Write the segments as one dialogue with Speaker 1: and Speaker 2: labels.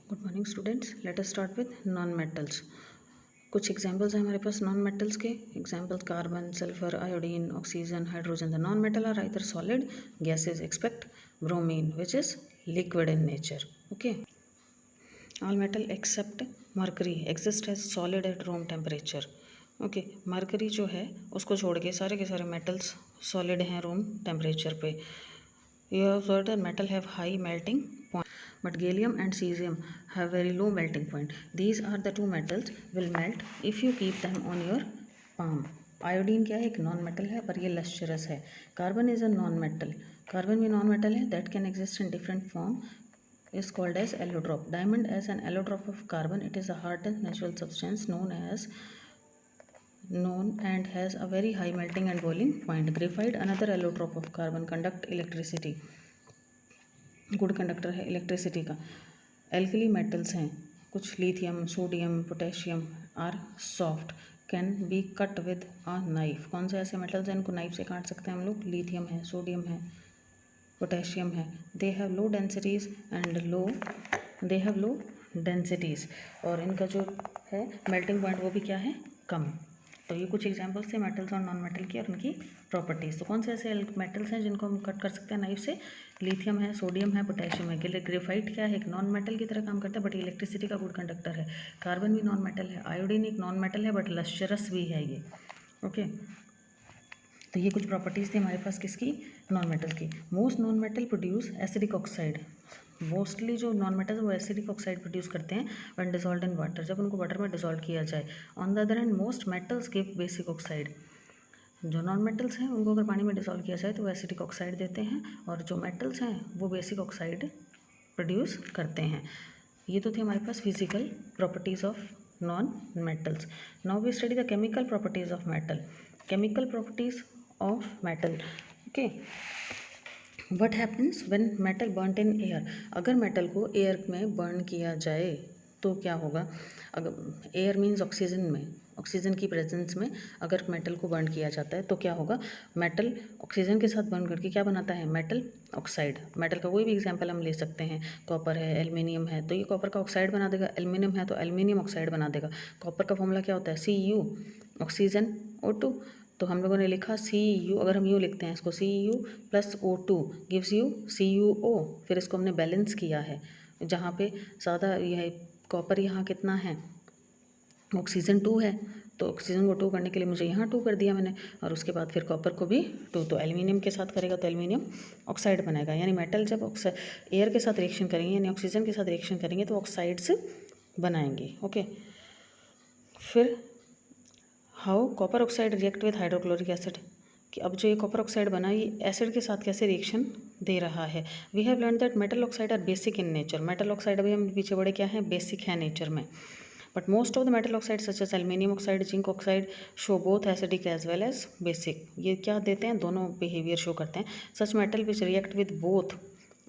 Speaker 1: Good morning students, let us start with non metals. कुछ examples हैं हमारे पास नॉन मेटल्स के। Examples carbon, sulphur, iodine, oxygen, hydrogen. The non metal are either solid gases except bromine which is liquid in nature. Okay, all metal except mercury exist as solid at room temperature. Okay, mercury जो है उसको छोड़ के सारे metals solid हैं room temperature पे। You have observed that metal have high melting point, but gallium and cesium have very low melting point. These are the two metals will melt if you keep them on your palm. Iodine क्या है? एक non metal है पर ये lustrous है। Carbon is a non metal, carbon भी non metal है that can exist in different form is called as allotrope. Diamond as an allotrope of carbon. It is a hardened natural substance known and has a very high melting and boiling point. Graphite another allotrope of carbon conduct electricity. Good conductor है electricity का। Alkali metals हैं कुछ, lithium, sodium, potassium are soft, can be cut with a knife. कौन से ऐसे metals हैं इनको knife से काट सकते हैं हम लोग? लिथियम है, सोडियम है, पोटेशियम है। दे हैव लो डेंसिटीज़ और इनका जो है मेल्टिंग पॉइंट वो भी क्या है? कम। तो ये कुछ एग्जांपल्स थे मेटल्स और नॉन मेटल की और उनकी प्रॉपर्टीज़। तो कौन से ऐसे मेटल्स हैं जिनको हम कट कर सकते हैं नाइफ से? लिथियम है, सोडियम है, पोटेशियम है। ग्रेफाइट क्या है? एक नॉन मेटल की तरह काम करता है बट इलेक्ट्रिसिटी का गुड कंडक्टर है। कार्बन भी नॉन मेटल है। आयोडीन एक नॉन मेटल है बट लश्चरस भी है ये। ओके, तो ये कुछ प्रॉपर्टीज़ थी हमारे पास किसकी? नॉन मेटल की। Most non metal produce acidic oxide. Mostly जो नॉन मेटल है वो एसिडिक ऑक्साइड प्रोड्यूस करते हैं व्हेन डिसॉल्व्ड इन वाटर, जब उनको वाटर में डिसॉल्व किया जाए। On the other hand most metals give basic oxide. जो नॉन मेटल्स हैं उनको अगर पानी में डिसॉल्व किया जाए तो वो एसिडिक ऑक्साइड देते हैं और जो मेटल्स हैं वो बेसिक ऑक्साइड प्रोड्यूस करते हैं। ये तो थे हमारे पास physical properties of non metals. Now we study the chemical properties of metal. Chemical properties of metal. Okay, what happens when metal burned in air. अगर मेटल को एयर में बर्न किया जाए तो क्या होगा? अगर एयर मीन्स ऑक्सीजन में, ऑक्सीजन की प्रेजेंस में अगर मेटल को बर्न किया जाता है तो क्या होगा? मेटल ऑक्सीजन के साथ बर्न करके क्या बनाता है? Metal oxide. मेटल का कोई भी एग्जांपल हम ले सकते हैं, कॉपर है, एल्युमिनियम है, तो ये कॉपर का ऑक्साइड बना देगा। एल्युमिनियम है तो एल्युमिनियम ऑक्साइड बना देगा। कॉपर का फॉर्मूला क्या होता है? Cu, oxygen, O2। तो हम लोगों ने लिखा Cu, अगर हम यू लिखते हैं इसको Cu plus O2 gives you CuO। फिर इसको हमने बैलेंस किया है, जहाँ पे ज़्यादा यह कॉपर यहाँ कितना है? ऑक्सीजन 2 है, तो ऑक्सीजन को 2 करने के लिए मुझे यहाँ 2 कर दिया मैंने, और उसके बाद फिर कॉपर को भी 2। तो एल्युमिनियम के साथ करेगा तो एल्युमिनियम ऑक्साइड बनेगा। यानी मेटल जब एयर के साथ रिएक्शन करेंगे यानी ऑक्सीजन के साथ रिएक्शन करेंगे तो ऑक्साइड्स बनाएंगे। ओके, फिर how copper oxide react with hydrochloric acid, कि अब जो ये कॉपर ऑक्साइड बना ये एसिड के साथ कैसे रिएक्शन दे रहा है। We have learn that metal oxide are basic in nature. Metal oxide अभी हम पीछे बड़े क्या हैं? बेसिक है नेचर में। But most of the metal oxide such as aluminium oxide, zinc oxide show both acidic as well as basic. ये क्या देते हैं? दोनों बिहेवियर शो करते हैं। Such metal which react with both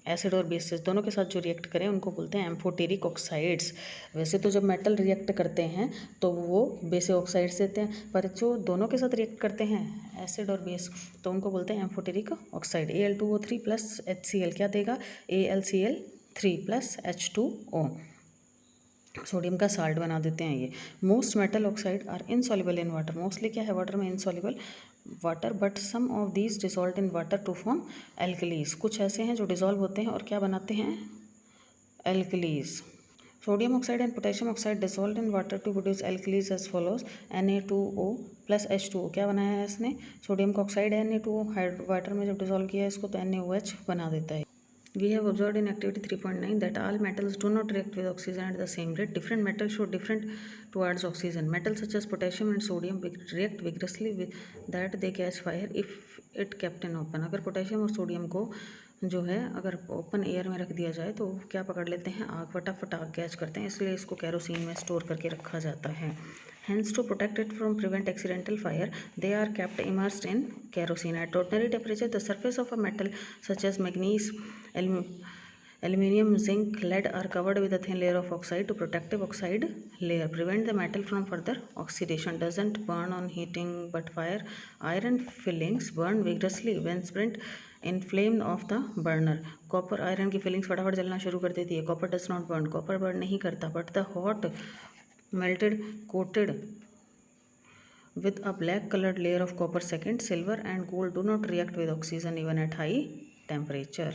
Speaker 1: acid और बेसिस, दोनों के साथ जो रिएक्ट करें उनको बोलते हैं एम्फोटेरिक ऑक्साइड्स। वैसे तो जब मेटल रिएक्ट करते हैं तो वो बेसिक ऑक्साइड्स देते हैं, पर जो दोनों के साथ रिएक्ट करते हैं एसिड और बेस तो उनको बोलते हैं amphoteric oxide. Al2O3 plus HCl क्या देगा? AlCl3 प्लस H2O, सोडियम का साल्ट बना देते हैं ये। Most metal oxide are insoluble in water. Mostly क्या है? वाटर में insoluble water, but some of these dissolve in water to form alkalis. कुछ ऐसे हैं जो डिसॉल्व होते हैं और क्या बनाते हैं? Alkalis. Sodium oxide and potassium oxide dissolve in water to produce alkalis as follows. Na2O plus H2O क्या बनाया है इसने? सोडियम का ऑक्साइड है Na2O, वाटर में जब डिसॉल्व किया है इसको तो NaOH बना देता है। We have observed in activity 3.9 that all metals do not react with oxygen at the same rate. Different metals show different towards oxygen. Metals such as potassium and sodium react vigorously with that they catch fire if it kept in open. अगर potassium और sodium को जो है अगर open air में रख दिया जाए तो क्या पकड़ लेते हैं? आग, फटाफट आग कैच करते हैं, इसलिए इसको कैरोसिन में स्टोर करके रखा जाता है। Hence, to protect it from prevent accidental fire, they are kept immersed in kerosene. At ordinary temperature, the surface of a metal such as manganese, aluminium, zinc, lead are covered with a thin layer of oxide. To protective oxide layer prevent the metal from further oxidation. Doesn't burn on heating but fire. Iron fillings burn vigorously when spent in flame of the burner. Copper iron की fillings फटाफट जलना शुरू कर देती है। Copper does not burn, copper burn नहीं करता, but the hot melted coated with a black colored layer of copper second, silver and gold do not react with oxygen even at high temperature.